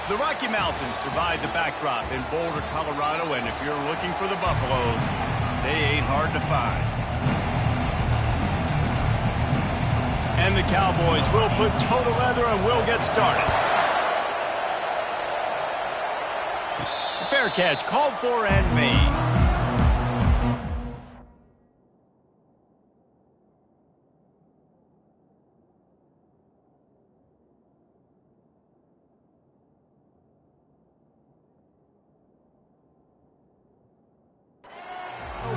The Rocky Mountains provide the backdrop in Boulder, Colorado, and if you're looking for the Buffaloes, they ain't hard to find. And the Cowboys will put total leather and will get started. Fair catch called for and made.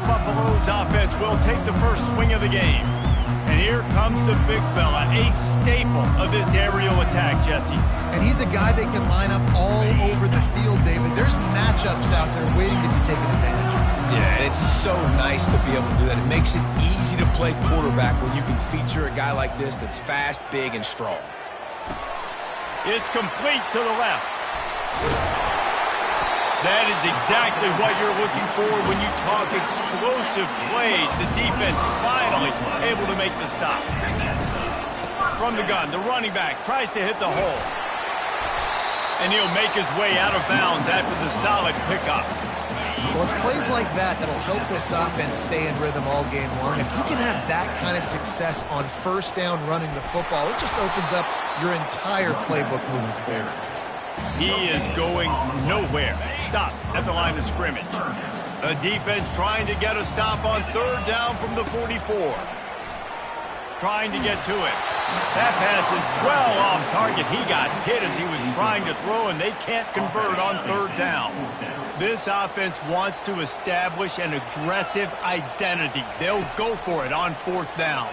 Buffalo's offense will take the first swing of the game. And here comes the big fella, a staple of this aerial attack, Jesse. And he's a guy that can line up all over the field, David. There's matchups out there waiting to be taken advantage of. Yeah, and it's so nice to be able to do that. It makes it easy to play quarterback when you can feature a guy like this that's fast, big, and strong. It's complete to the left. That is exactly what you're looking for when you talk explosive plays. The defense finally able to make the stop. From the gun, the running back tries to hit the hole. And he'll make his way out of bounds after the solid pickup. Well, it's plays like that that'll help this offense stay in rhythm all game long. If you can have that kind of success on first down running the football, it just opens up your entire playbook moving forward. He is going nowhere. Stop at the line of scrimmage. The defense trying to get a stop on third down from the 44. Trying to get to it. That pass is well off target. He got hit as he was trying to throw, and they can't convert on third down. This offense wants to establish an aggressive identity. They'll go for it on fourth down.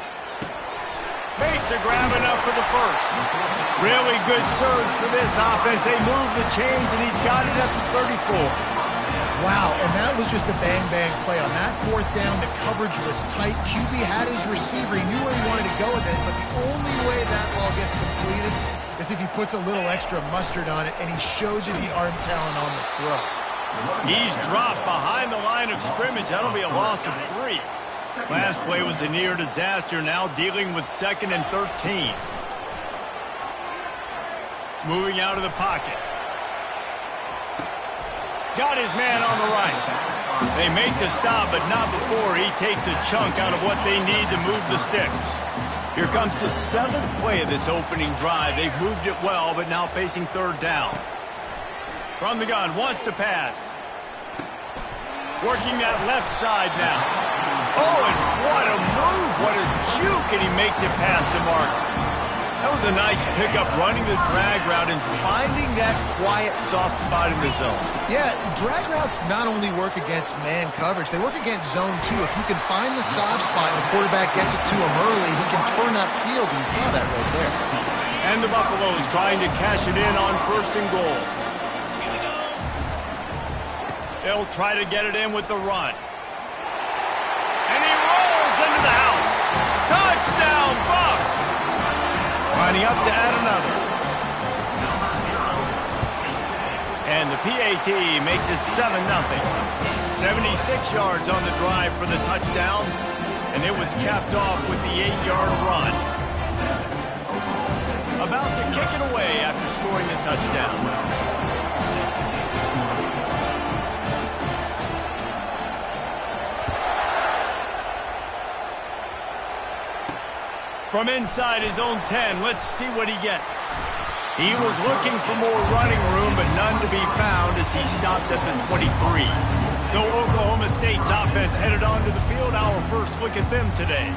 Makes a grab enough for the first. Really good surge for this offense. They move the chains, and he's got it at the 34. Wow, and that was just a bang-bang play. On that fourth down, the coverage was tight. QB had his receiver. He knew where he wanted to go with it, but the only way that ball gets completed is if he puts a little extra mustard on it, and he shows you the arm talent on the throw. He's dropped behind the line of scrimmage. That'll be a loss of 3. Last play was a near disaster, now dealing with 2nd and 13. Moving out of the pocket. Got his man on the right. They make the stop, but not before he takes a chunk out of what they need to move the sticks. Here comes the 7th play of this opening drive. They've moved it well, but now facing third down. From the gun, wants to pass. Working that left side now. Oh, and what a move, what a juke, and he makes it past the mark. That was a nice pickup, running the drag route and finding that quiet, soft spot in the zone. Yeah, drag routes not only work against man coverage, they work against zone too. If you can find the soft spot and the quarterback gets it to him early, he can turn that field, and you saw that right there. And the Buffaloes trying to cash it in on 1st and goal. They'll try to get it in with the run. And he rolls into the house. Touchdown, Buffs! Lining up to add another. And the PAT makes it 7-0. 76 yards on the drive for the touchdown. And it was capped off with the 8-yard run. About to kick it away after scoring the touchdown. From inside his own 10, let's see what he gets. He was looking for more running room, but none to be found as he stopped at the 23. So Oklahoma State's offense headed onto the field. Our first look at them today.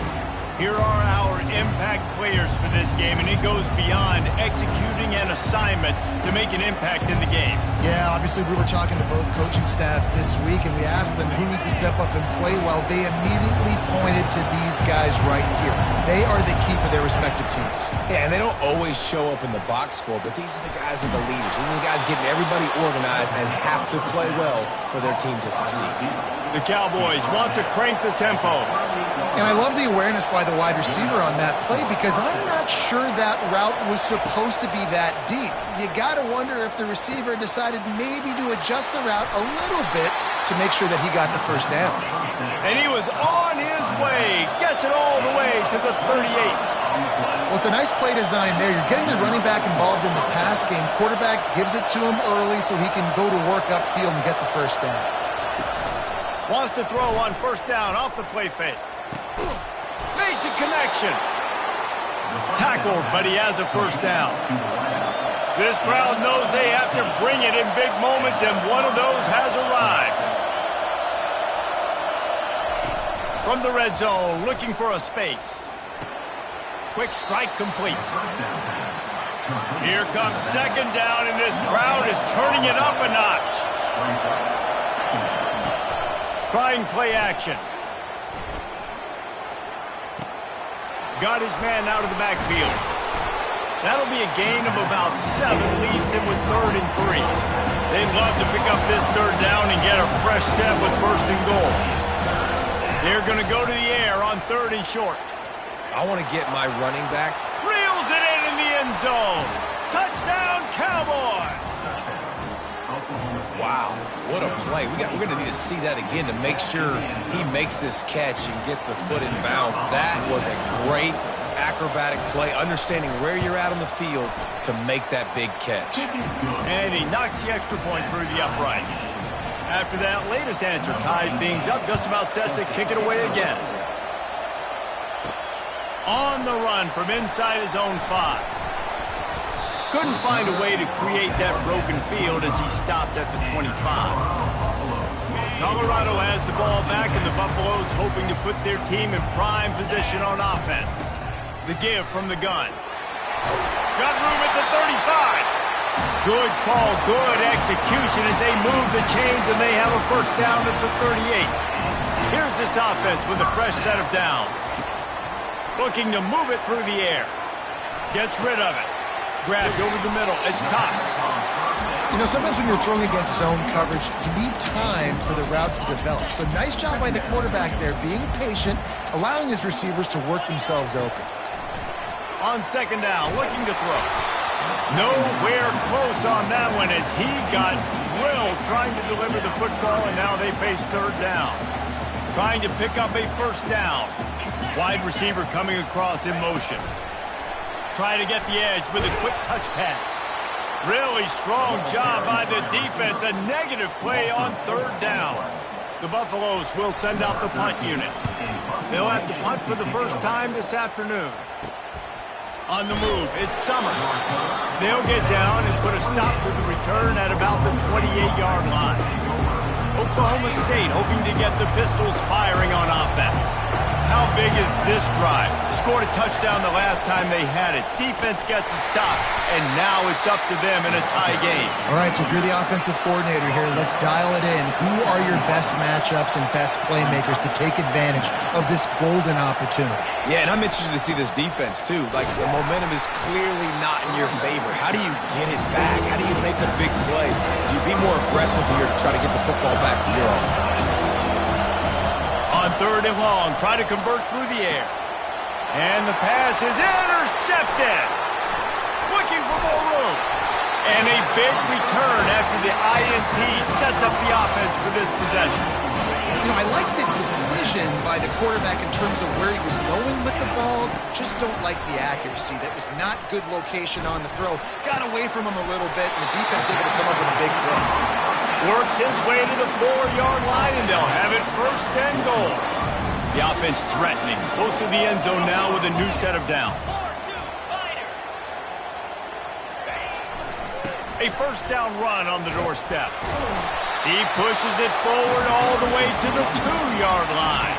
Here are our impact players for this game, and it goes beyond executing an assignment to make an impact in the game. Yeah, obviously we were talking to both coaching staffs this week, and we asked them who needs to step up and play well. They immediately pointed to these guys right here. They are the key for their respective teams. Yeah, and they don't always show up in the box score, but these are the guys that are the leaders. These are the guys getting everybody organized and have to play well for their team to succeed. The Cowboys want to crank the tempo. And I love the awareness by the wide receiver on that play, because I'm not sure that route was supposed to be that deep. You got to wonder if the receiver decided maybe to adjust the route a little bit to make sure that he got the first down. And he was on his way. Gets it all the way to the 38. Well, it's a nice play design there. You're getting the running back involved in the pass game. Quarterback gives it to him early so he can go to work upfield and get the first down. Wants to throw on first down off the play fake. Makes a connection. Tackled, but he has a first down. This crowd knows they have to bring it in big moments, and one of those has arrived. From the red zone, looking for a space. Quick strike complete. Here comes second down, and this crowd is turning it up a notch. Trying play action. Got his man out of the backfield. That'll be a gain of about 7, leaves him with 3rd and 3. They'd love to pick up this third down and get a fresh set with 1st and goal. They're going to go to the air on 3rd and short. I want to get my running back. Reels it in the end zone. Touchdown, Cowboys! Wow, what a play. We're going to need to see that again to make sure he makes this catch and gets the foot in bounds. That was a great acrobatic play, understanding where you're at on the field to make that big catch. And he knocks the extra point through the uprights. After that latest answer tied things up, just about set to kick it away again. On the run from inside his own 5. Couldn't find a way to create that broken field as he stopped at the 25. Colorado has the ball back, and the Buffaloes hoping to put their team in prime position on offense. The give from the gun. Got room at the 35. Good call, good execution as they move the chains, and they have a first down at the 38. Here's this offense with a fresh set of downs. Looking to move it through the air. Gets rid of it. Grabbed over the middle. It's Cox. You know, sometimes when you're throwing against zone coverage, you need time for the routes to develop. So nice job by the quarterback there, being patient, allowing his receivers to work themselves open. On second down, looking to throw. Nowhere close on that one as he got drilled trying to deliver the football, and now they face third down. Trying to pick up a first down. Wide receiver coming across in motion. Trying to get the edge with a quick touch pass. Really strong job by the defense. A negative play on third down. The Buffaloes will send out the punt unit. They'll have to punt for the first time this afternoon. On the move, it's Summers. They'll get down and put a stop to the return at about the 28-yard line. Oklahoma State hoping to get the Pistols firing on offense. How big is this drive? Scored a touchdown the last time they had it. Defense gets a stop, and now it's up to them in a tie game. All right, so if you're the offensive coordinator here, let's dial it in. Who are your best matchups and best playmakers to take advantage of this golden opportunity? Yeah, and I'm interested to see this defense, too. Like, the momentum is clearly not in your favor. How do you get it back? How do you make a big play? Do you be more aggressive here to try to get the football back to your offense? On third and long, try to convert through the air. And the pass is intercepted. Looking for more room. And a big return after the INT sets up the offense for this possession. You know, I like the decision by the quarterback in terms of where he was going with the ball. Just don't like the accuracy. That was not good location on the throw. Got away from him a little bit, and the defense able to come up with a big play. Works his way to the 4-yard line, and they'll have it first and goal. The offense threatening. Close to the end zone now with a new set of downs. A first down run on the doorstep. He pushes it forward all the way to the 2-yard line.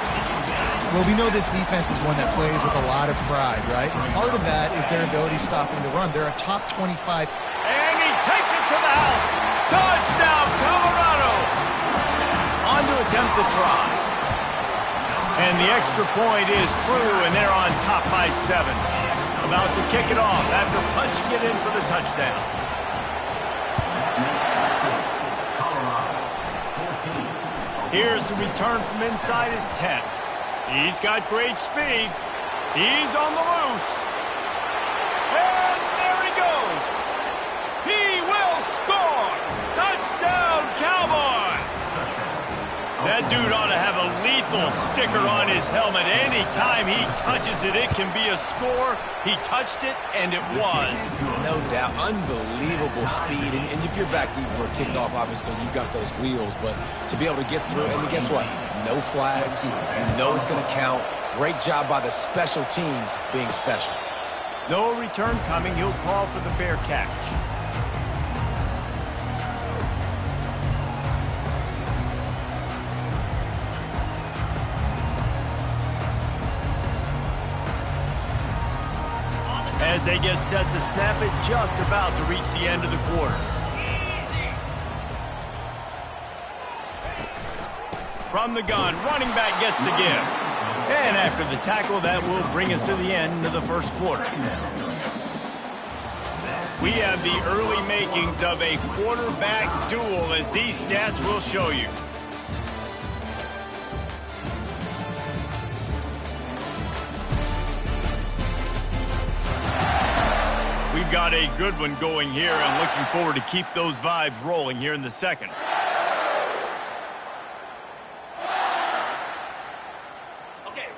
Well, we know this defense is one that plays with a lot of pride, right? And part of that is their ability stopping the run. They're a top 25. And he takes it to the house. Touchdown, Colorado! On to attempt to try. And the extra point is true, and they're on top by 7. About to kick it off after punching it in for the touchdown. Here's the return from inside his 10. He's got great speed. He's on the loose. And there he goes. He will score. Touchdown, Cowboys. That That dude ought to have a lethal sticker on his helmet. Anytime he touches it, it can be a score. He touched it, and it was. No doubt. Unbelievable speed. And if you're back deep for a kickoff, obviously you got those wheels. But to be able to get through, and guess what? No flags. You know it's going to count. Great job by the special teams being special. No return coming. He'll call for the fair catch. As they get set to snap it, just about to reach the end of the quarter. From the gun, running back gets the give. And after the tackle, that will bring us to the end of the first quarter. We have the early makings of a quarterback duel, as these stats will show you. We've got a good one going here, and looking forward to keep those vibes rolling here in the second.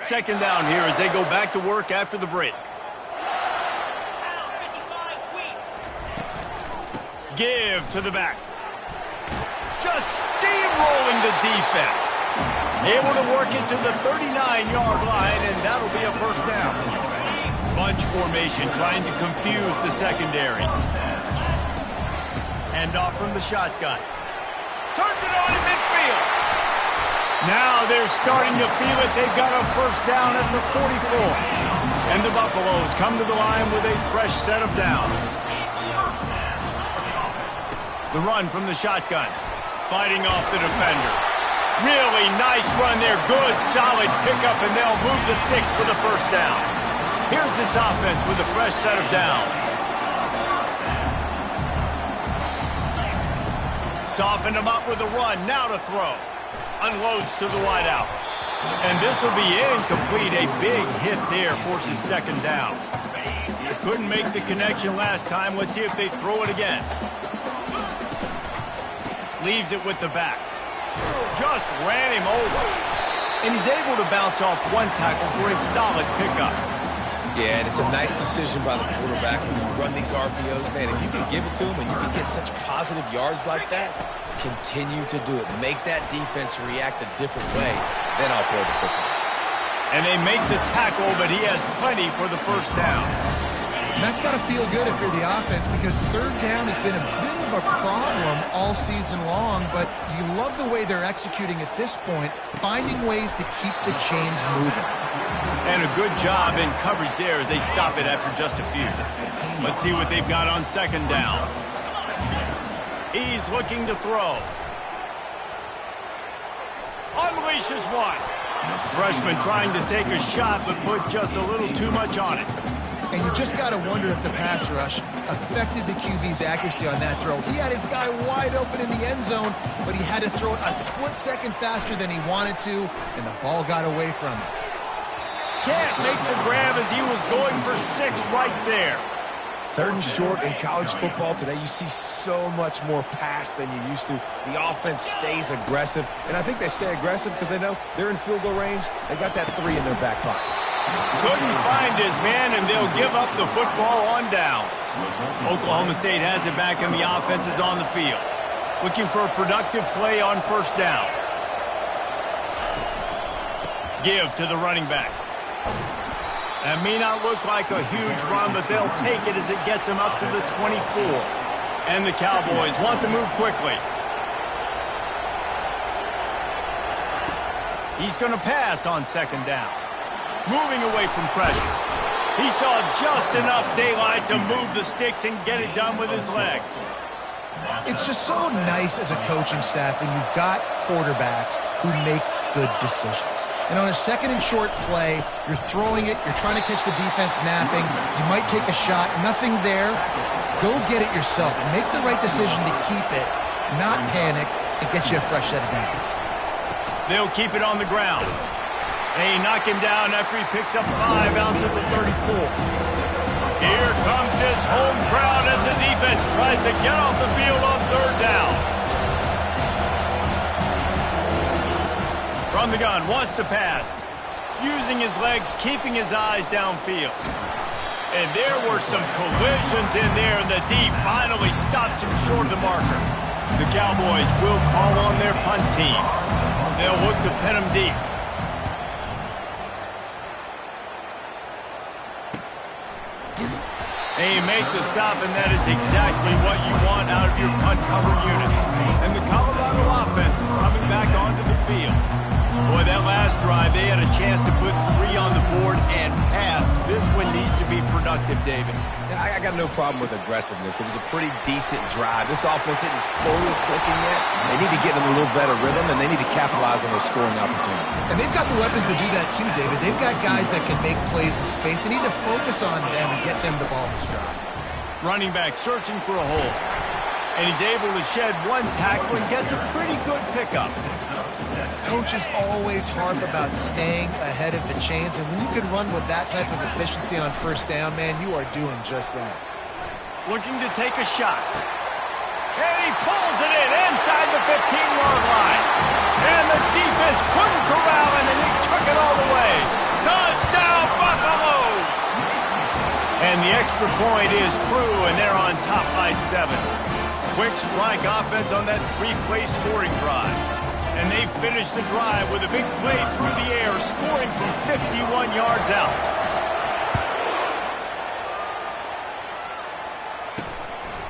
Second down here as they go back to work after the break. Give to the back. Just steamrolling the defense. Able to work it to the 39-yard line, and that'll be a first down. Bunch formation trying to confuse the secondary. Hand off from the shotgun. Turns it on in midfield. Now they're starting to feel it. They've got a first down at the 44. And the Buffaloes come to the line with a fresh set of downs. The run from the shotgun. Fighting off the defender. Really nice run there. Good, solid pickup, and they'll move the sticks for the first down. Here's this offense with a fresh set of downs. Softened them up with a run. Now to throw. Unloads to the wideout. And this will be incomplete. A big hit there forces second down. Couldn't make the connection last time. Let's see if they throw it again. Leaves it with the back. Just ran him over. And he's able to bounce off one tackle for a solid pickup. Yeah, and it's a nice decision by the quarterback when you run these RPOs. Man, if you can give it to him and you can get such positive yards like that, continue to do it. Make that defense react a different way, then I'll throw the football. And they make the tackle, but he has plenty for the first down. And that's got to feel good if you're the offense, because third down has been a bit of a problem all season long, but you love the way they're executing at this point, finding ways to keep the chains moving. And a good job in coverage there as they stop it after just a few. Let's see what they've got on second down. He's looking to throw. Unleashes one. Freshman trying to take a shot, but put just a little too much on it. And you just got to wonder if the pass rush affected the QB's accuracy on that throw. He had his guy wide open in the end zone, but he had to throw it a split second faster than he wanted to, and the ball got away from him. Can't make the grab as he was going for 6 right there. Third and short in college football today, you see so much more pass than you used to. The offense stays aggressive, and I think they stay aggressive because they know they're in field goal range. They got that 3 in their back pocket. Couldn't find his man, and they'll give up the football on downs. Oklahoma State has it back, and the offense is on the field. Looking for a productive play on first down. Give to the running back. That may not look like a huge run, but they'll take it as it gets them up to the 24. And the Cowboys want to move quickly. He's going to pass on second down. Moving away from pressure. He saw just enough daylight to move the sticks and get it done with his legs. It's just so nice as a coaching staff when you've got quarterbacks who make good decisions. And on a second and short play, you're throwing it, you're trying to catch the defense napping, you might take a shot, nothing there. Go get it yourself. Make the right decision to keep it, not panic, and get you a fresh set of downs. They'll keep it on the ground. They knock him down after he picks up 5 out to the 34. Here comes his home crowd as the defense tries to get off the field on third down. On the gun, wants to pass. Using his legs, keeping his eyes downfield. And there were some collisions in there, and the D finally stops him short of the marker. The Cowboys will call on their punt team. They'll look to pin him deep. And you make the stop, and that is exactly what you want out of your punt cover unit. And the Colorado offense is coming back onto the field. Boy, that last drive, they had a chance to put 3 on the board and passed. This one needs to be productive, David. I got no problem with aggressiveness. It was a pretty decent drive. This offense isn't fully clicking yet. They need to get in a little better rhythm, and they need to capitalize on those scoring opportunities. And they've got the weapons to do that too, David. They've got guys that can make plays in space. They need to focus on them and get them the ball this drive. Running back searching for a hole. And he's able to shed one tackle and gets a pretty good pickup. Coaches always harp about staying ahead of the chains, and when you can run with that type of efficiency on first down, man, you are doing just that. Looking to take a shot. And he pulls it in inside the 15-yard line. And the defense couldn't corral him, and he took it all the way. Touchdown, Buffaloes! And the extra point is true, and they're on top by 7. Quick strike offense on that 3-play scoring drive. And they finish the drive with a big play through the air, scoring from 51 yards out.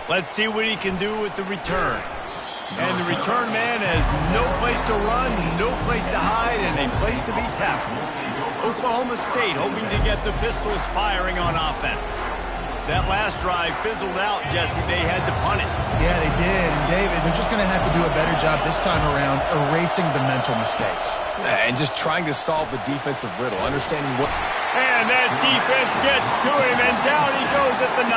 Let's see what he can do with the return. And the return man has no place to run, no place to hide, and a place to be tackled. Oklahoma State hoping to get the Pistols firing on offense. That last drive fizzled out, Jesse. They had to punt it. Yeah, they did. And, David, they're just going to have to do a better job this time around erasing the mental mistakes. And just trying to solve the defensive riddle, understanding what... And that defense gets to him, and down he goes at the 9.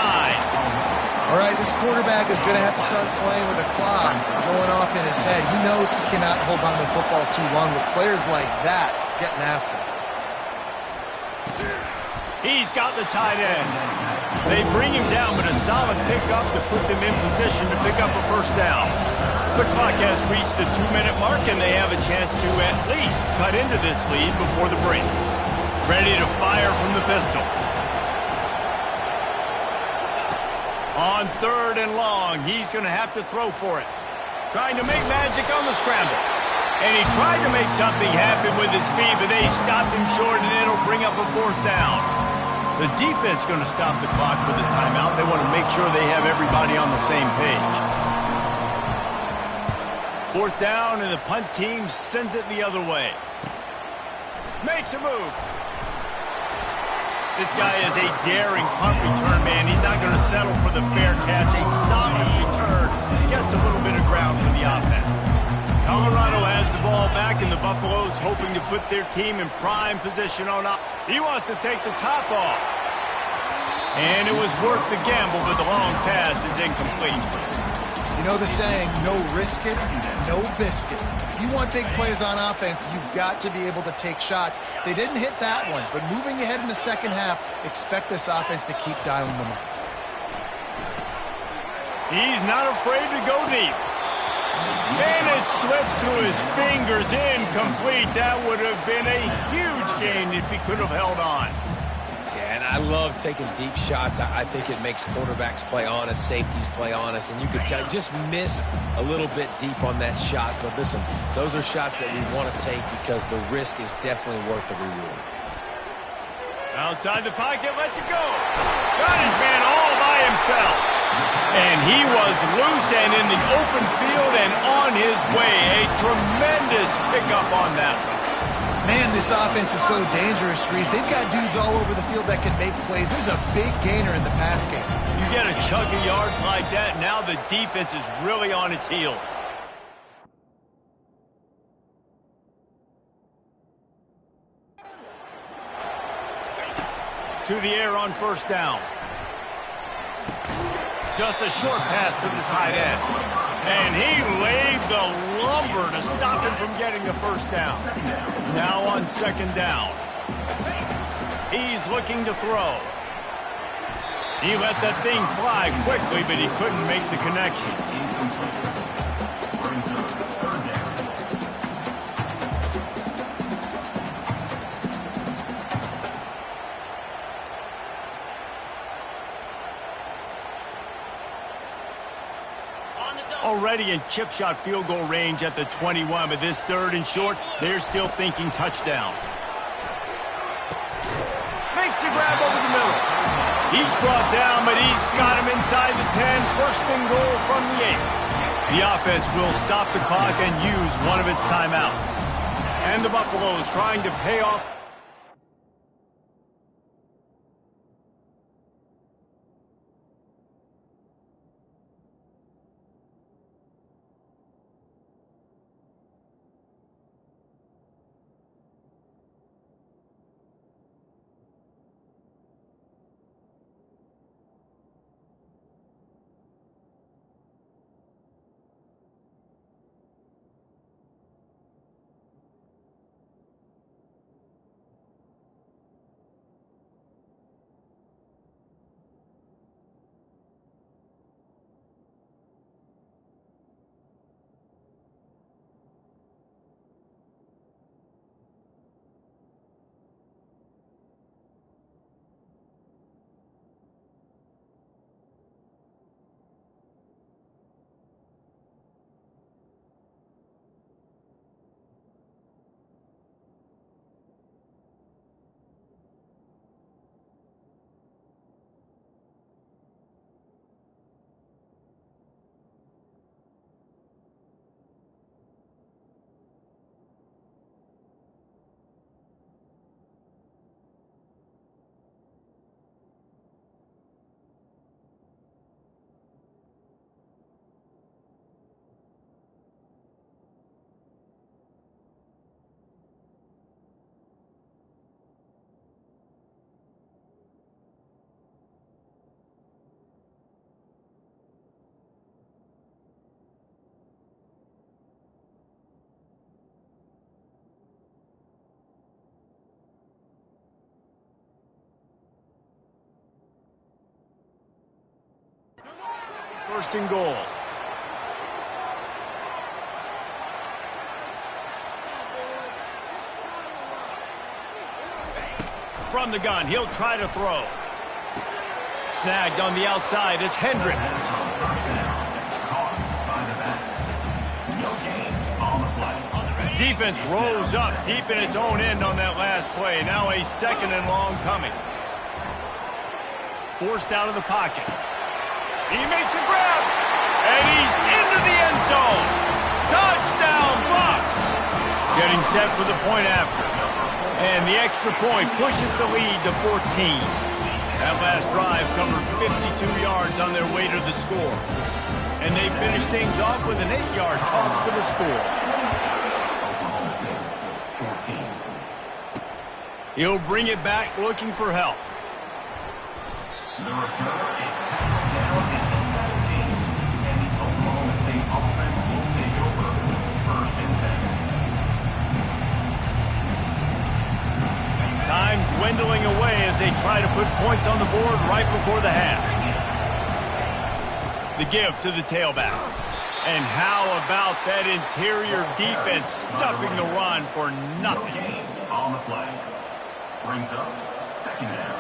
All right, this quarterback is going to have to start playing with a clock going off in his head. He knows he cannot hold on to the football too long with players like that getting after him. He's got the tight end. They bring him down, but a solid pickup to put them in position to pick up a first down. The clock has reached the 2-minute mark, and they have a chance to at least cut into this lead before the break. Ready to fire from the pistol. On 3rd and long, he's going to have to throw for it. Trying to make magic on the scramble. And he tried to make something happen with his feet, but they stopped him short, and it'll bring up a 4th down. The defense going to stop the clock with a timeout. They want to make sure they have everybody on the same page. 4th down, and the punt team sends it the other way. Makes a move. This guy is a daring punt return man. He's not going to settle for the fair catch. A solid return. Gets a little bit of ground for the offense. Colorado has the ball back, and the Buffaloes hoping to put their team in prime position on up. He wants to take the top off. And it was worth the gamble, but the long pass is incomplete. You know the saying, no risk it, no biscuit. If you want big plays on offense, you've got to be able to take shots. They didn't hit that one, but moving ahead in the second half, expect this offense to keep dialing them up. He's not afraid to go deep. And it slips through his fingers, incomplete. That would have been a huge gain if he could have held on. Yeah, and I love taking deep shots. I think it makes quarterbacks play honest, safeties play honest, and you could tell just missed a little bit deep on that shot. But listen, those are shots that we want to take because the risk is definitely worth the reward. Outside the pocket, lets it go. Got his man all by himself. And he was loose and in the open field and on his way. A tremendous pickup on that one. Man, this offense is so dangerous, Reese. They've got dudes all over the field that can make plays. There's a big gainer in the pass game. You get a chunk of yards like that, now the defense is really on its heels. To the air on 1st down. Just a short pass to the tight end. And he laid the lumber to stop him from getting the 1st down. Now on 2nd down. He's looking to throw. He let that thing fly quickly, but he couldn't make the connection. Already in chip shot field goal range at the 21, but this third and short, they're still thinking touchdown. Makes the grab over the middle. He's brought down, but he's got him inside the 10. First and goal from the 8. The offense will stop the clock and use one of its timeouts. And the Buffaloes trying to pay off. First and goal. From the gun, he'll try to throw. Snagged on the outside, it's Hendricks. Defense rose up deep in its own end on that last play. Now a second and long coming. Forced out of the pocket. He makes a grab, and he's into the end zone. Touchdown, Bucs! Getting set for the point after. And the extra point pushes the lead to 14. That last drive covered 52 yards on their way to the score. And they finish things off with an 8-yard toss for the score. He'll bring it back looking for help. The return is tackled down at the 17, and the Oklahoma State offense will take over 1st and 10. Time dwindling away as they try to put points on the board right before the half. The give to the tailback. And how about that interior defense stuffing the run for nothing? On the play. Brings up 2nd down.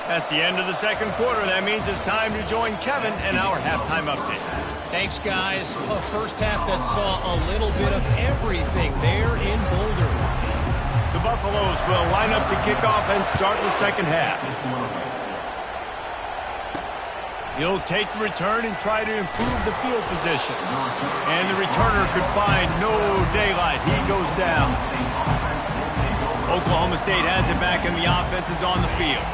That's the end of the second quarter. That means it's time to join Kevin in our halftime update. Thanks, guys. A first half that saw a little bit of everything there in Boulder. The Buffaloes will line up to kick off and start the second half. He'll take the return and try to improve the field position. And the returner could find no daylight. He goes down. Oklahoma State has it back and the offense is on the field.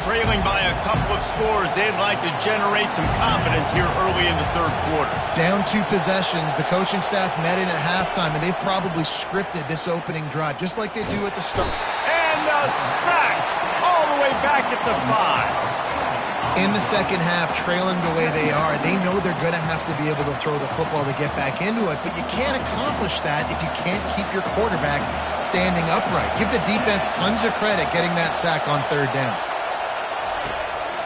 Trailing by a couple of scores, they'd like to generate some confidence here early in the third quarter. Down 2 possessions, the coaching staff met in at halftime, and they've probably scripted this opening drive, just like they do at the start. And a sack all the way back at the 5. In the second half, trailing the way they are, they know they're going to have to be able to throw the football to get back into it, but you can't accomplish that if you can't keep your quarterback standing upright. Give the defense tons of credit getting that sack on 3rd down.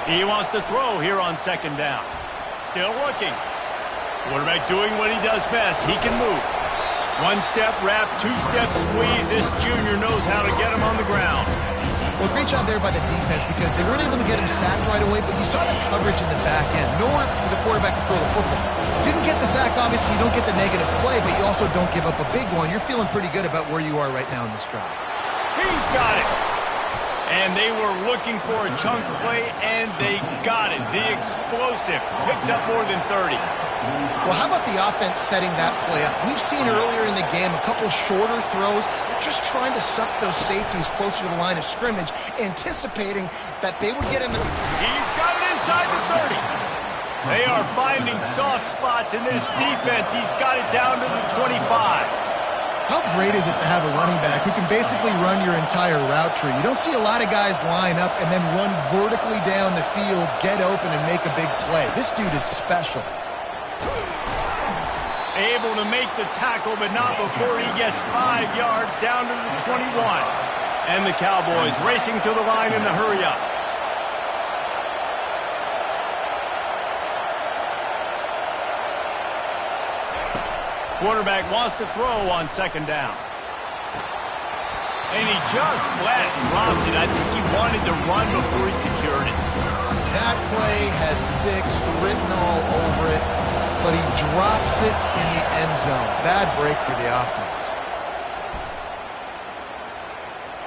He wants to throw here on 2nd down. Still looking. Quarterback doing what he does best. He can move. 1-step wrap, 2-step squeeze. This junior knows how to get him on the ground. Well, great great job there by the defense because they weren't able to get him sacked right away, but you saw the coverage in the back end. Nowhere for the quarterback to throw the football. Didn't get the sack, obviously. You don't get the negative play, but you also don't give up a big one. You're feeling pretty good about where you are right now in this drive. He's got it. And they were looking for a chunk play, and they got it. The explosive picks up more than 30. Well, how about the offense setting that play up? We've seen earlier in the game a couple shorter throws. They're just trying to suck those safeties closer to the line of scrimmage, anticipating that they would get into... He's got it inside the 30. They are finding soft spots in this defense. He's got it down to the 25. How great is it to have a running back who can basically run your entire route tree? You don't see a lot of guys line up and then run vertically down the field, get open, and make a big play. This dude is special. Able to make the tackle, but not before he gets 5 yards down to the 21. And the Cowboys racing to the line in a hurry up. Quarterback wants to throw on second down. And he just flat dropped it. I think he wanted to run before he secured it. That play had 6 written all over it, but he drops it in the end zone. Bad break for the offense.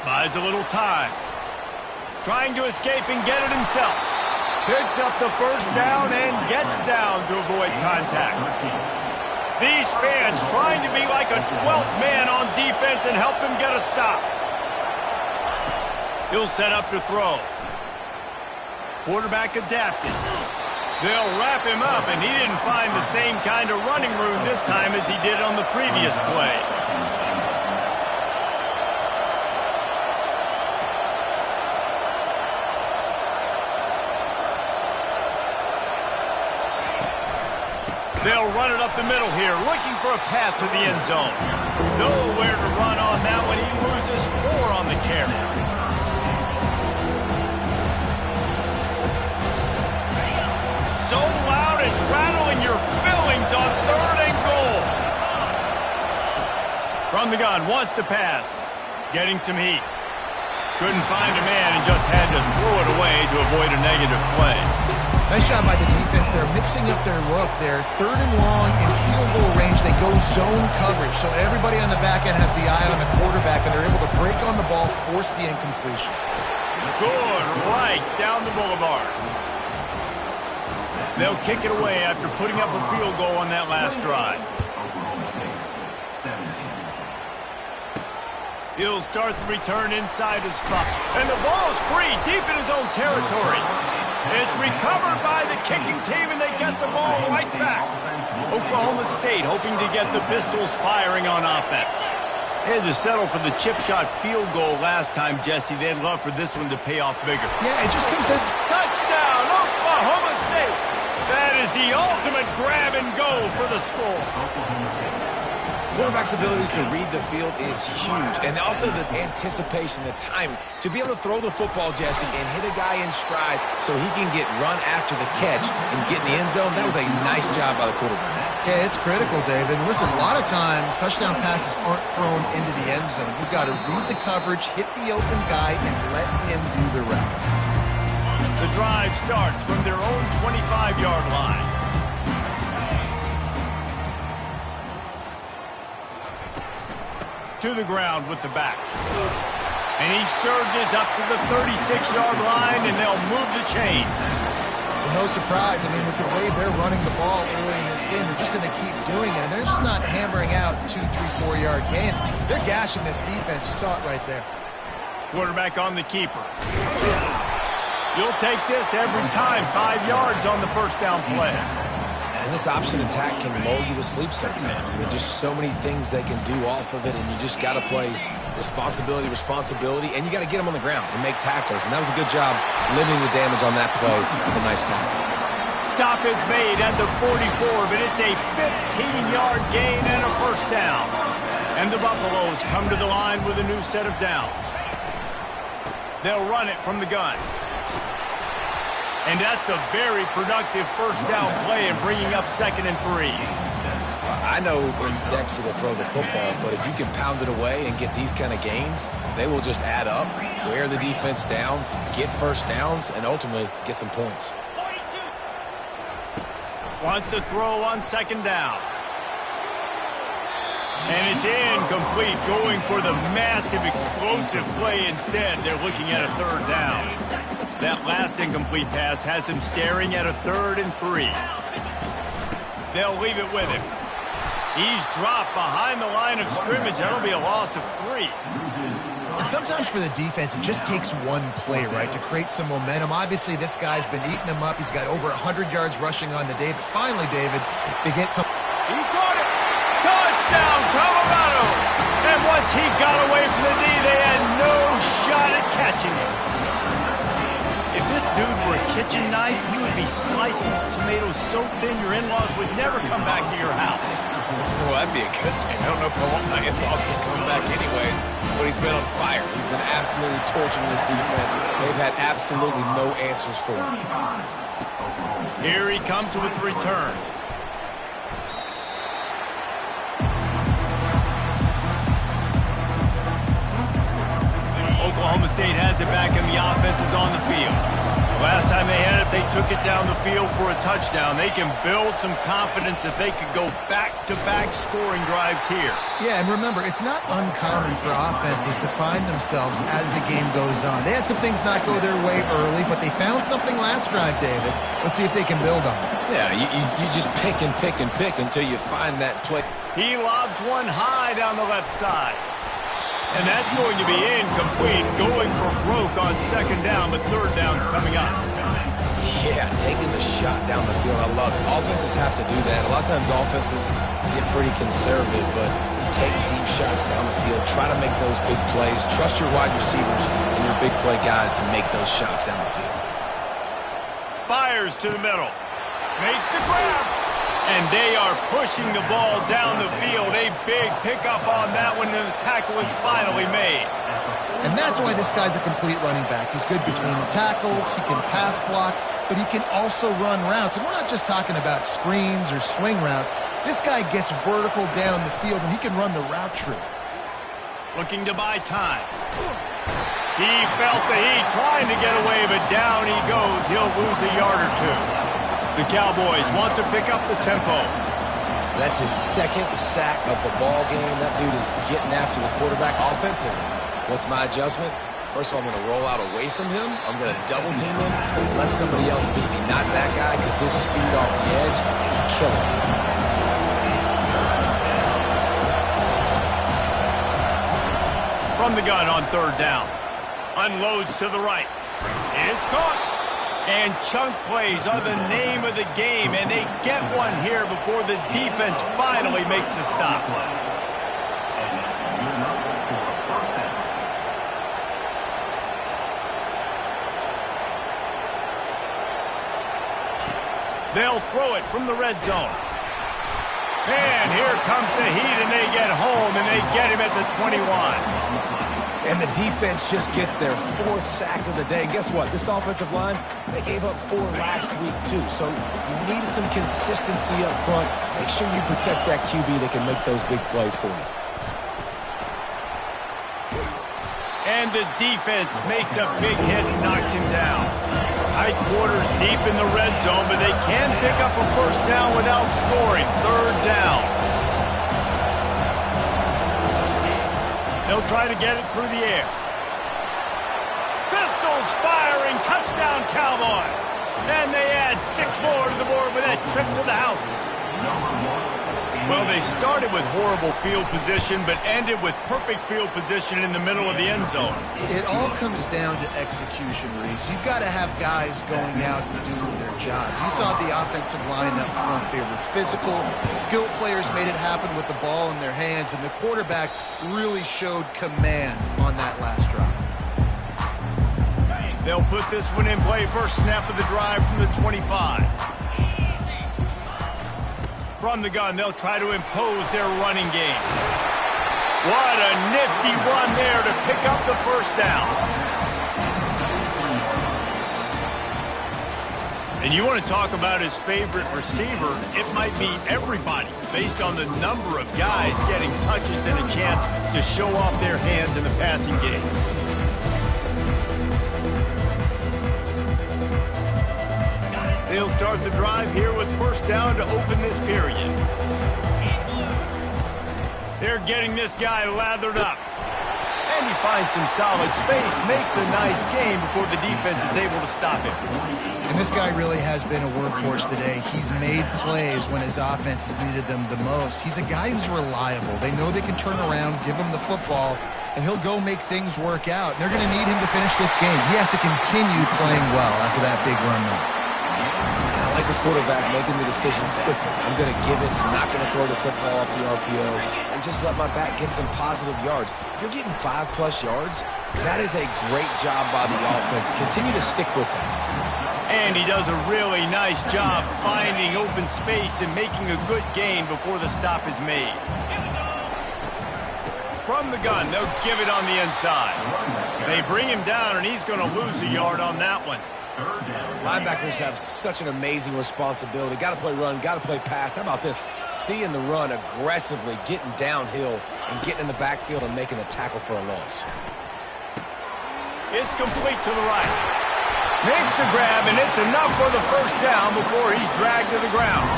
Buys a little time. Trying to escape and get it himself. Picks up the first down and gets down to avoid contact. These fans trying to be like a 12th man on defense and help him get a stop. He'll set up to throw. Quarterback adapted. They'll wrap him up, and he didn't find the same kind of running room this time as he did on the previous play. They'll run it up the middle here, looking for a path to the end zone. Nowhere to run on that one. He loses 4 on the carry. So loud it's rattling your fillings on 3rd and goal. From the gun, wants to pass. Getting some heat. Couldn't find a man and just had to throw it away to avoid a negative play. Nice job by the defense. They're mixing up their look. They're 3rd and long in field goal range. They go zone coverage. So everybody on the back end has the eye on the quarterback, and they're able to break on the ball, force the incompletion. Good, right down the boulevard. They'll kick it away after putting up a field goal on that last drive. He'll start the return inside his spot. And the ball's free, deep in his own territory. It's recovered by the kicking team, and they get the ball right back. Oklahoma State hoping to get the Pistols firing on offense. They had to settle for the chip shot field goal last time, Jesse. They'd love for this one to pay off bigger. Yeah, it just comes to... Touchdown, Oklahoma State! That is the ultimate grab and go for the score. Quarterback's abilities to read the field is huge. And also the anticipation, the timing. To be able to throw the football, Jesse, and hit a guy in stride so he can get run after the catch and get in the end zone, that was a nice job by the quarterback. Yeah, it's critical, David. Listen, a lot of times touchdown passes aren't thrown into the end zone. You've got to read the coverage, hit the open guy, and let him do the rest. The drive starts from their own 25-yard line. To the ground with the back. And he surges up to the 36-yard line, and they'll move the chain. Well, no surprise. I mean, with the way they're running the ball early in this game, they're just going to keep doing it. And they're just not hammering out 2, 3, 4-yard gains. They're gashing this defense. You saw it right there. Quarterback on the keeper. You'll take this every time. 5 yards on the first down play. And this option attack can lull you to sleep sometimes. I mean, just so many things they can do off of it, and you just got to play responsibility, and you got to get them on the ground and make tackles. And that was a good job limiting the damage on that play with a nice tackle. Stop is made at the 44, but it's a 15-yard gain and a first down. And the Buffaloes come to the line with a new set of downs. They'll run it from the gun. And that's a very productive first down play in bringing up 2nd and 3. I know it's sexy to throw the football, but if you can pound it away and get these kind of gains, they will just add up, wear the defense down, get first downs, and ultimately get some points. Wants to throw on second down. And it's incomplete, going for the massive explosive play instead. They're looking at a third down. That last incomplete pass has him staring at a 3rd and 3. They'll leave it with him. He's dropped behind the line of scrimmage. That'll be a loss of 3. And sometimes for the defense, it just takes one play, right, to create some momentum. Obviously, this guy's been eating them up. He's got over 100 yards rushing on the day. But finally, David, they get some... He caught it. Touchdown, Colorado. And once he got away from the knee, they had no shot at catching him. If this dude were a kitchen knife, he would be slicing tomatoes so thin your in-laws would never come back to your house. Well, that'd be a good thing. I don't know if I want my in-laws to come back anyways, but he's been on fire. He's been absolutely torching this defense. They've had absolutely no answers for him. Here he comes with the return. Oklahoma State has it back and the offense is on the field. Last time they had it, they took it down the field for a touchdown. They can build some confidence that they could go back-to-back scoring drives here. Yeah, and remember, it's not uncommon for offenses to find themselves as the game goes on. They had some things not go their way early, but they found something last drive, David. Let's see if they can build on it. Yeah, you just pick and pick and pick until you find that play. He lobs one high down the left side. And that's going to be incomplete, going for broke on second down, but third down's coming up. Yeah, taking the shot down the field, I love it. Offenses have to do that. A lot of times offenses get pretty conservative, but take deep shots down the field. Try to make those big plays. Trust your wide receivers and your big play guys to make those shots down the field. Fires to the middle. Makes the grab. And they are pushing the ball down the field. A big pickup on that one, and the tackle is finally made. And that's why this guy's a complete running back. He's good between the tackles, he can pass block, but he can also run routes. And we're not just talking about screens or swing routes. This guy gets vertical down the field, and he can run the route tree. Looking to buy time. He felt the heat, trying to get away, but down he goes. He'll lose a yard or two. The Cowboys want to pick up the tempo. That's his second sack of the ball game. That dude is getting after the quarterback offensive. What's my adjustment? First of all, I'm going to roll out away from him. I'm going to double team him. Let somebody else beat me. Not that guy, because his speed off the edge is killing him. From the gun on third down. Unloads to the right. It's caught. And chunk plays are the name of the game, and they get one here before the defense finally makes the stop. They'll throw it from the red zone. And here comes the heat, and they get home, and they get him at the 21. And the defense just gets their 4th sack of the day. And guess what? This offensive line, they gave up 4 last week, too. So you need some consistency up front. Make sure you protect that QB that can make those big plays for you. And the defense makes a big hit and knocks him down. Tight quarters deep in the red zone, but they can pick up a first down without scoring. Third down. They'll try to get it through the air. Pistols firing, touchdown Cowboys. And they add 6 more to the board with that trip to the house. Well, they started with horrible field position, but ended with perfect field position in the middle of the end zone. It all comes down to execution, Reese. You've got to have guys going out and doing their jobs. You saw the offensive line up front. They were physical. Skilled players made it happen with the ball in their hands, and the quarterback really showed command on that last drive. They'll put this one in play. First snap of the drive from the 25. From the gun, they'll try to impose their running game. What a nifty run there to pick up the first down. And you want to talk about his favorite receiver, it might be everybody based on the number of guys getting touches and a chance to show off their hands in the passing game. They'll start the drive here with first down to open this period. They're getting this guy lathered up. And he finds some solid space, makes a nice game before the defense is able to stop him. And this guy really has been a workhorse today. He's made plays when his offense has needed them the most. He's a guy who's reliable. They know they can turn around, give him the football, and he'll go make things work out. They're going to need him to finish this game. He has to continue playing well after that big run there. I like the quarterback making the decision quickly. I'm going to give it, I'm not going to throw the football off the RPO, and just let my back get some positive yards. You're getting 5+ yards. That is a great job by the offense. Continue to stick with that. And he does a really nice job finding open space and making a good gain before the stop is made. From the gun, they'll give it on the inside. They bring him down, and he's going to lose a yard on that one. Linebackers have such an amazing responsibility. Got to play run, got to play pass. How about this? Seeing the run aggressively, getting downhill, and getting in the backfield and making the tackle for a loss. It's complete to the right. Makes the grab, and it's enough for the first down before he's dragged to the ground.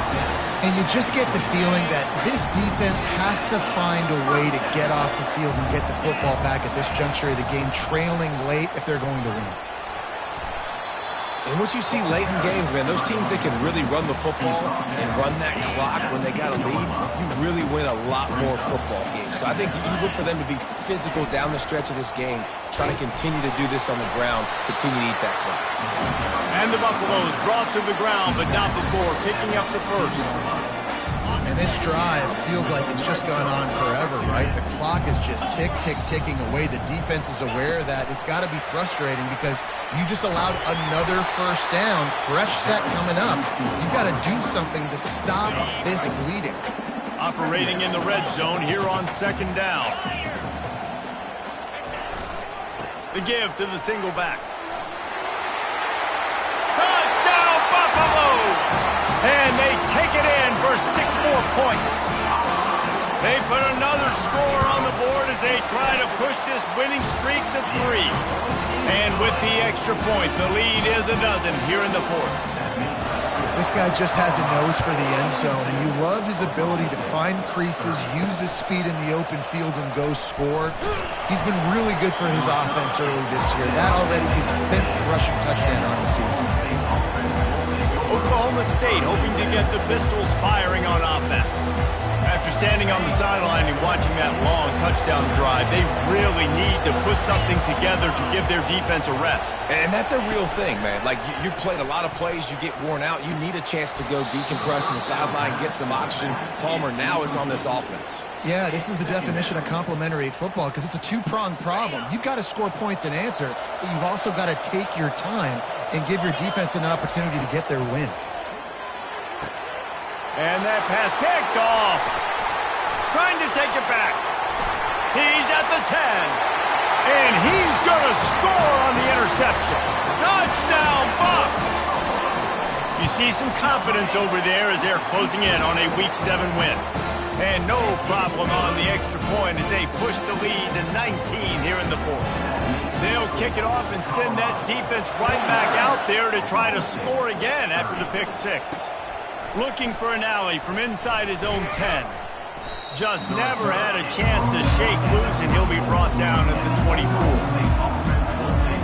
And you just get the feeling that this defense has to find a way to get off the field and get the football back at this juncture of the game, trailing late if they're going to win. And what you see late in games, man, those teams that can really run the football and run that clock when they got a lead, you really win a lot more football games. So I think you look for them to be physical down the stretch of this game, try to continue to do this on the ground, continue to eat that clock. And the Buffaloes brought to the ground, but not before picking up the first. And this drive feels like it's just gone on forever, right? The clock is just ticking away. The defense is aware that it's got to be frustrating because you just allowed another first down, fresh set coming up. You've got to do something to stop this bleeding. Operating in the red zone here on second down. The give to the single back. Touchdown, Buffaloes! And they take it in for 6 more points. They put another score on the board as they try to push this winning streak to 3. And with the extra point, the lead is a dozen here in the fourth. This guy just has a nose for the end zone, and you love his ability to find creases, use his speed in the open field, and go score. He's been really good for his offense early this year. That already his 5th rushing touchdown on the season. Oklahoma State hoping to get the Pistols firing on offense. After standing on the sideline and watching that long touchdown drive, they really need to put something together to give their defense a rest. And that's a real thing, man. Like, you played a lot of plays, you get worn out, you need a chance to go decompress on the sideline, get some oxygen. Palmer, now it's on this offense. Yeah, this is the definition of complementary football because it's a 2-pronged problem. You've got to score points and answer, but you've also got to take your time and give your defense an opportunity to get their win. And that pass picked off. Trying to take it back. He's at the 10. And he's going to score on the interception. Touchdown, Bucs! You see some confidence over there as they're closing in on a Week 7 win. And no problem on the extra point as they push the lead to 19 here in the fourth. They'll kick it off and send that defense right back out there to try to score again after the pick 6. Looking for an alley from inside his own 10. Just never had a chance to shake loose, and he'll be brought down at the 24.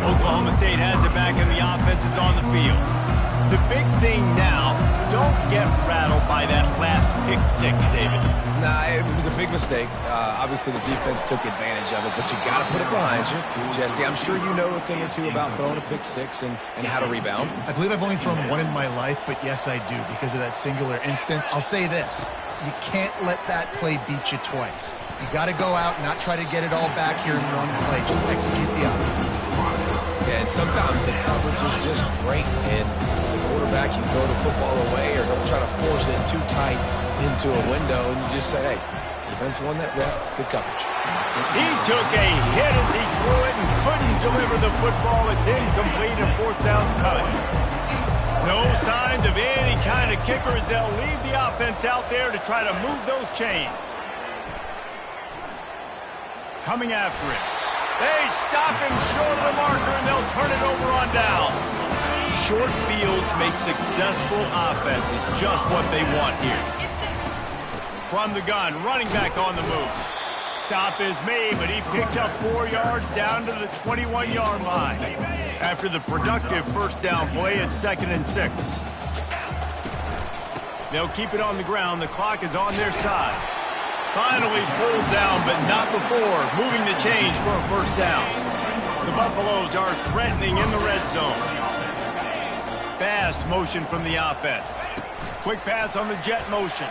Oklahoma State has it back, and the offense is on the field. The big thing now, don't get rattled by that last pick 6, David. Nah, it was a big mistake. Obviously, the defense took advantage of it, but you got to put it behind you. Jesse, I'm sure you know a thing or two about throwing a pick 6 and how to rebound. I believe I've only thrown one in my life, but yes, I do because of that singular instance. I'll say this. You can't let that play beat you twice. You got to go out and not try to get it all back here in one play. Just execute the offense. Yeah, and sometimes the coverage is just great, and as a quarterback, you throw the football away or don't try to force it too tight into a window, and you just say, hey, defense won that rep, good coverage. He took a hit as he threw it and couldn't deliver the football. It's incomplete and fourth down's coming. No signs of any kind of kicker as they'll leave the offense out there to try to move those chains. Coming after it. They stop him short of the marker, and they'll turn it over on downs. Short fields make successful offenses just what they want here. From the gun, running back on the move. Stop is made, but he picks up 4 yards down to the 21-yard line. After the productive first down play, it's 2nd and 6. They'll keep it on the ground. The clock is on their side. Finally pulled down, but not before moving the chains for a first down. The Buffaloes are threatening in the red zone. Fast motion from the offense. Quick pass on the jet motion.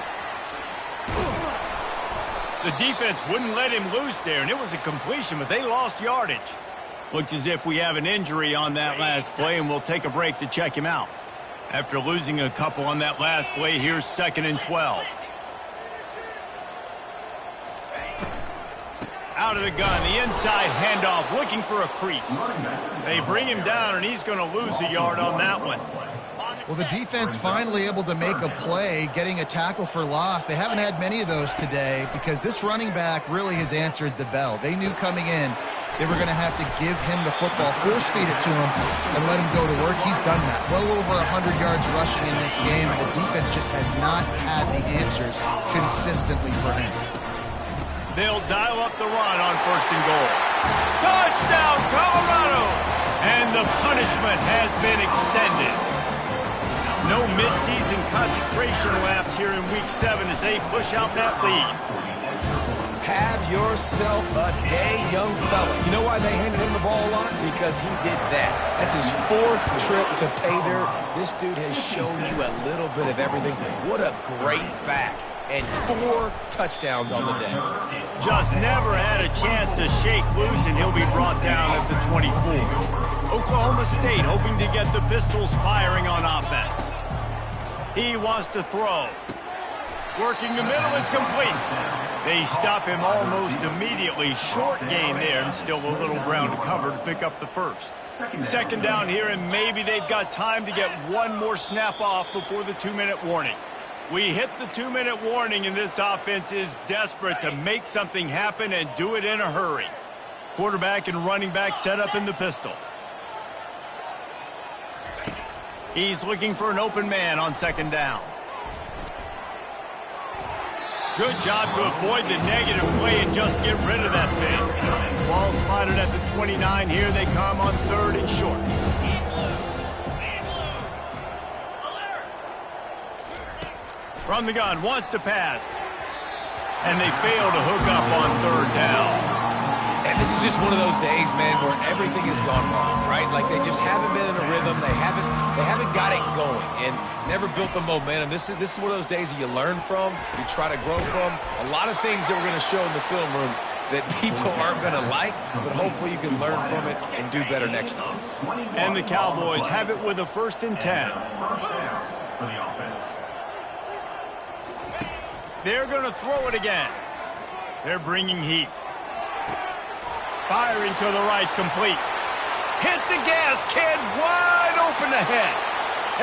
The defense wouldn't let him loose there, and it was a completion, but they lost yardage. Looks as if we have an injury on that last play, and we'll take a break to check him out. After losing a couple on that last play, here's 2nd and 12. Out of the gun, the inside handoff, looking for a crease. They bring him down, and he's going to lose a yard on that one. Well, the defense finally able to make a play, getting a tackle for loss. They haven't had many of those today because this running back really has answered the bell. They knew coming in they were going to have to give him the football, force-feed it to him, and let him go to work. He's done that. Well over 100 yards rushing in this game, and the defense just has not had the answers consistently for him. They'll dial up the run on 1st and goal. Touchdown, Colorado! And the punishment has been extended. No midseason concentration laps here in Week 7 as they push out that lead. Have yourself a day, young fella. You know why they handed him the ball a lot? Because he did that. That's his 4th trip to pay dirt. This dude has shown you a little bit of everything. What a great back. And 4 touchdowns on the day. Just never had a chance to shake loose, and he'll be brought down at the 24. Oklahoma State hoping to get the Pistols firing on offense. He wants to throw. Working the middle, it's complete. They stop him almost immediately. Short gain there, and still a little ground to cover to pick up the first. 2nd down here, and maybe they've got time to get one more snap off before the 2-minute warning. We hit the 2-minute warning, and this offense is desperate to make something happen and do it in a hurry. Quarterback and running back set up in the pistol. He's looking for an open man on 2nd down. Good job to avoid the negative play and just get rid of that thing. Ball spotted at the 29. Here they come on 3rd and short. From the gun, wants to pass. And they fail to hook up on 3rd down. And this is just one of those days, man, where everything has gone wrong, right? Like they just haven't been in a rhythm. They haven't got it going and never built the momentum. This is one of those days that you learn from, you try to grow from. A lot of things that we're going to show in the film room that people aren't going to like, but hopefully you can learn from it and do better next time. And the Cowboys have it with a 1st and 10. They're going to throw it again. They're bringing heat. Firing to the right, complete. Hit the gas, kid, wide open ahead.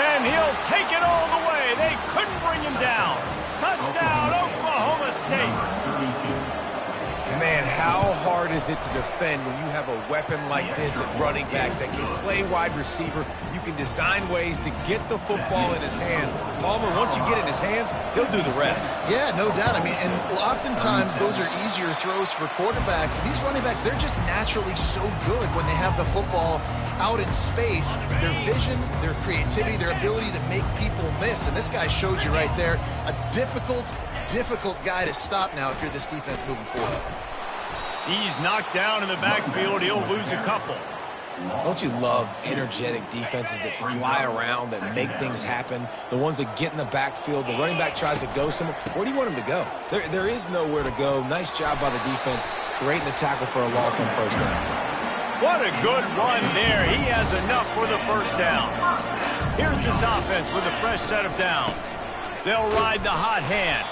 And he'll take it all the way. They couldn't bring him down. Touchdown, Oklahoma State. Man, how hard is it to defend when you have a weapon like this at running back that can play wide receiver? You can design ways to get the football in his hand. Palmer, once you get it in his hands, he'll do the rest. Yeah, no doubt. I mean, and oftentimes those are easier throws for quarterbacks. And these running backs, they're just naturally so good when they have the football out in space. Their vision, their creativity, their ability to make people miss. And this guy shows you right there a difficult guy to stop now if you're this defense moving forward. He's knocked down in the backfield. He'll lose a couple. Don't you love energetic defenses that fly around, that make things happen? The ones that get in the backfield, the running back tries to go somewhere. Where do you want him to go? There is nowhere to go. Nice job by the defense creating the tackle for a loss on 1st down. What a good run there. He has enough for the 1st down. Here's this offense with a fresh set of downs. They'll ride the hot hand.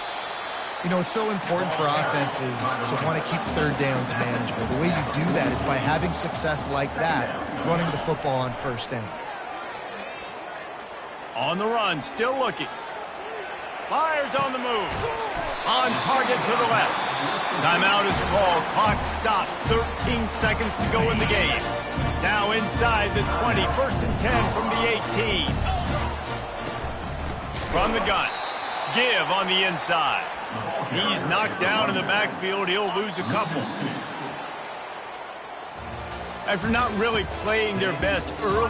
You know, it's so important for offenses to want to keep 3rd downs manageable. The way you do that is by having success like that, running the football on 1st down. On the run, still looking. Fires on the move. On target to the left. Timeout is called. Clock stops. 13 seconds to go in the game. Now inside the 20. 1st and 10 from the 18. From the gun. Give on the inside. He's knocked down in the backfield. He'll lose a couple. After not really playing their best early.